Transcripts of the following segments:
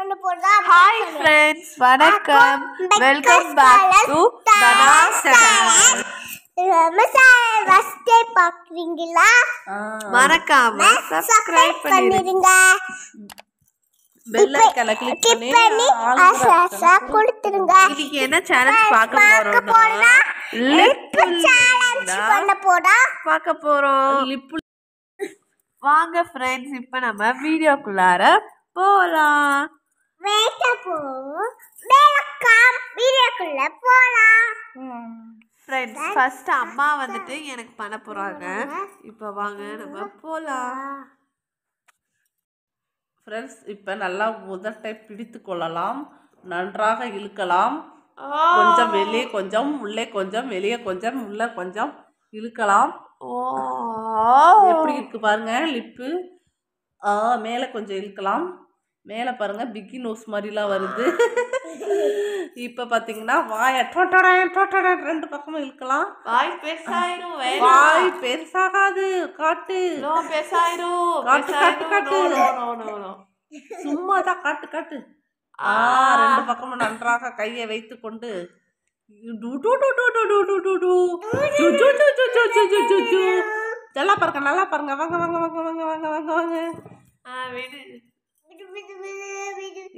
Hi friends, வணக்கம். Welcome back to Dana's channel. மறக்காம subscribe பண்ணிருங்க. பெல் ஐகானை கிளிக் பண்ணி கொடுத்துருங்க. இன்னைக்கு என்ன சேலஞ்ச் பார்க்க போறோம்னா லிப் சேலஞ்ச் பண்ண பார்க்க போறோம். வாங்க ஃப்ரெண்ட்ஸ், இப்போ நம்ம வீடியோக்குள்ளார போலாம். ஃப்ரெண்ட்ஸ், ஃபர்ஸ்ட் அம்மா வந்துட்டு எனக்கு பண்ண போறாங்க. இப்போ வாங்க நம்ம போலாம். ஃப்ரெண்ட்ஸ், இப்போ நல்லா உதட்டை பிடித்து கொள்ளலாம். நன்றாக இழுக்கலாம். கொஞ்சம் வெளியே கொஞ்சம், உள்ளே கொஞ்சம், வெளியே கொஞ்சம், உள்ள கொஞ்சம் இழுக்கலாம். எப்படி இருக்கு பாருங்க லிப்பு. மேலே கொஞ்சம் இழுக்கலாம். மேலே பாருங்க பிக்கி நோஸ் மாதிரிலாம் வருது. இப்போ பார்த்தீங்கன்னா வாயை ரெண்டு பக்கமும் இழுக்கலாம். வாய் பெருசாயிரும். வாய் பெருசாகாது. காட்டு பெருசாயிரும். காட்டு காட்டு காட்டு. சும்மா தான் காட்டு காட்டு. ரெண்டு பக்கமும் நன்றாக கையை வைத்து கொண்டு நல்லா பாருங்க, நல்லா பாருங்க. வாங்க வாங்க வாங்க வாங்க வாங்க வாங்க வாங்க.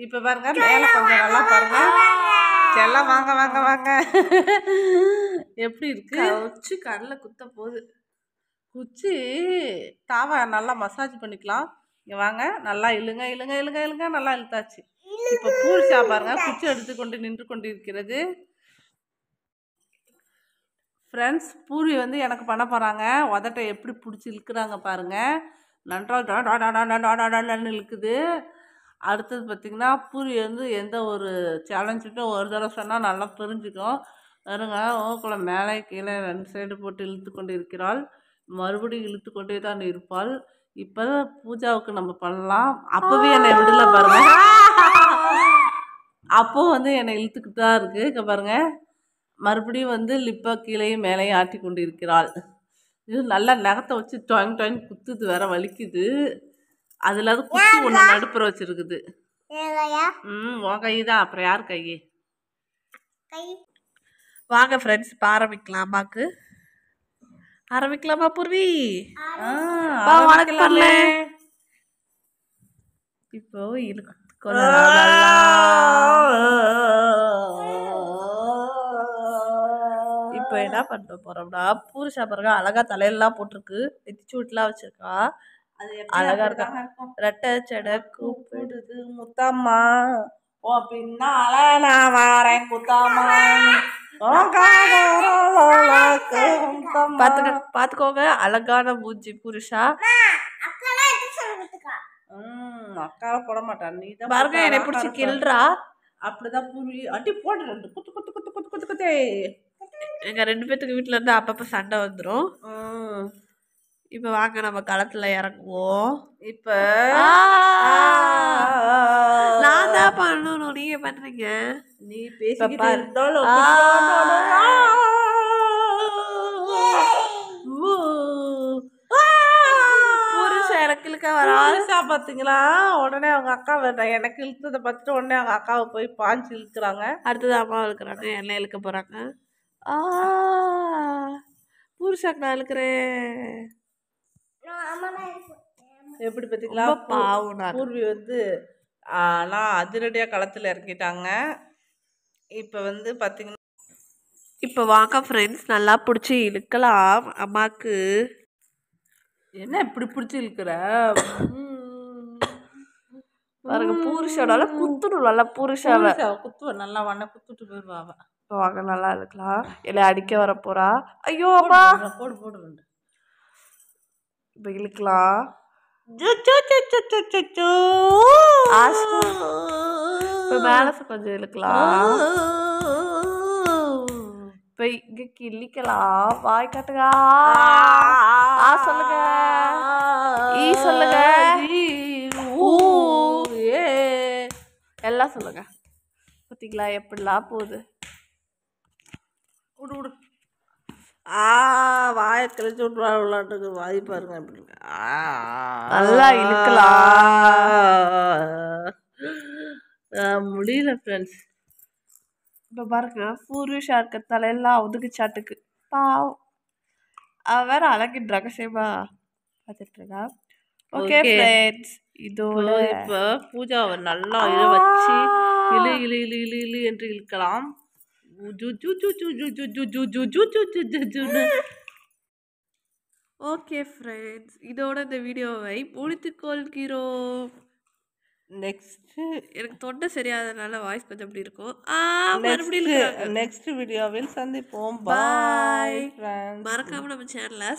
இப்ப பாருங்க மேல கொஞ்சம் நல்லா பாருங்க. எல்லாம் வாங்க வாங்க வாங்க. எப்படி இருக்கு? குச்சி கடல குத்த போகுது. குச்சி தாவா நல்லா மசாஜ் பண்ணிக்கலாம். இங்க வாங்க, நல்லா இழுங்க இழுங்க இழுங்க இழுங்க. நல்லா இழுத்தாச்சு. இப்ப பூரிசா பாருங்க குச்சி எடுத்துக்கொண்டு நின்று கொண்டு இருக்கிறது. ஃப்ரெண்ட்ஸ், பூரி வந்து எனக்கு பண்ண போகிறாங்க. உதட்டை எப்படி பிடிச்சி இழுக்கிறாங்க பாருங்கள். நன்றாக இழுக்குது. அடுத்தது பார்த்திங்கன்னா பூரி வந்து எந்த ஒரு சேலஞ்சுட்டு ஒரு தடவை சொன்னால் நல்லா தெரிஞ்சுக்கும். வருங்க ஓக்குள்ள மேலே கீழே ரெண்டு சைடு போட்டு இழுத்து கொண்டு இருக்கிறாள். மறுபடியும் இழுத்து கொண்டே தான் இருப்பாள். இப்போ பூஜாவுக்கு நம்ம பண்ணலாம். அப்போவே என்னை விடல பாருங்க. அப்போ வந்து என்னை இழுத்துக்கிட்டு தான் இருக்குது. இங்கே பாருங்கள், மறுபடியும் வந்து லிப்பை கீழேயும் மேலேயும் ஆட்டி கொண்டு இருக்கிறாள். இது நல்லா நகத்தை வச்சு டொயின் டொயின் குத்துது, வேற வலிக்குது. அதில் அது குத்து ஒன்று நடுப்புற வச்சுருக்குது. உன் கை தான், அப்புறம் யார் கை? வாங்க ஃப்ரெண்ட்ஸ், இப்போ ஆரம்பிக்கலாம். அம்மாக்கு ஆரம்பிக்கலாமா பூர்வி? இப்போ இப்போ என்ன பண்ண போறோம்னா, பூரி சாப்பிட்றங்க அழகா தலையெல்லாம் போட்டிருக்கு, நெத்திச்சூட்லாம் வச்சிருக்கா. அது அழகா இருக்கா. ரெட்டை செடை கூப்பிடுது முத்தம்மா, ஓ பின்னால நான் வாரேன் குத்தம்மா. பாத்துக்கோங்க, அழகான மூஞ்சி புருஷா. அக்காவை போட மாட்டான். நீ தான் பாருங்க, என்னை பிடிச்சி கில்றா. அப்படிதான் பூரி அட்டி போட்டு ரெண்டு குத்து குத்து குத்து குத்து குத்து குத்தே. எங்க ரெண்டு பேத்துக்கு வீட்டுல இருந்து அப்பப்ப சண்டை வந்துடும். இப்ப வாங்க நம்ம களத்துல இறங்குவோம். இப்ப நான் தான் பண்ணணும், நீங்க பண்றீங்க. நீ பேசிக்கிட்டு பாத்தீங்களா? உடனே அவங்க அக்கா வேண்டாம் எனக்கு இழுத்ததை பார்த்துட்டு உடனே அவங்க அக்காவை போய் பாஞ்சு இழுக்கிறாங்க. அடுத்தது அம்மா இழுக்கிறாங்க, என்ன இழுக்க போறாங்க. புருஷாக்கு நான் இழுக்கிறேன். எப்படி பார்த்தீங்களா? பாவம். பூர்வி வந்து நான் அதிரடியா களத்தில் இறங்கிட்டாங்க. இப்போ வந்து பார்த்தீங்கன்னா, இப்போ வாங்க ஃப்ரெண்ட்ஸ், நல்லா பிடிச்சி இழுக்கலாம். அம்மாக்கு என்ன இப்படி பிடிச்சி இழுக்கிற பாருங்க. பூரிஷோட குத்துடும், நல்லா பூரிஷாவை குத்துவ நல்லா வண்ண குத்துட்டு போயிடுவாவ. வாங்க நல்லா இழுக்கலாம். இல்லை அடிக்க வர போறா. ஐயோ அம்மா, போடு போடு ரெண்டு. இப்போ இழுக்கலாம். இப்போ மேலே கொஞ்சம் இழுக்கலாம். இப்போ இங்க கிள்ளிக்கலாம். வாய் காட்டுங்க. சொல்லுங்க, சொல்லுங்க, எல்லாம் சொல்லுங்க. பார்த்தீங்களா எப்படிலாம் போகுது. விடு விடு. வாயை கிழிச்சு விட்டுலாட்டுக்கு வாய் பாருங்க எப்படி நல்லா இழுக்கலாம். முடியல ஃப்ரெண்ட்ஸ். இப்போ பாருங்க பூர்விஷா இருக்க தலையெல்லாம் ஒதுக்குச்சாட்டுக்கு பாவம். அவ வேற அழகின் ரகசியமா பார்த்துட்டு இருக்கா. ஓகே ஃப்ரெண்ட்ஸ், இதோட இப்போ பூஜாவை நல்லா வச்சு இழு இழு இழு இழு இழு என்று இழுக்கலாம். ஓகே ஃப்ரெண்ட்ஸ், இதோட இந்த வீடியோவை முடித்துக் கொள்கிறோம். நெக்ஸ்ட் எனக்கு தொண்டை சரியாதனால வாய்ஸ் கொஞ்சம் அப்படி இருக்கும். நெக்ஸ்ட் வீடியோவில் சந்திப்போம். பாய். ஃப்ரெண்ட்ஸ். மறக்காம நம்ம சேனலை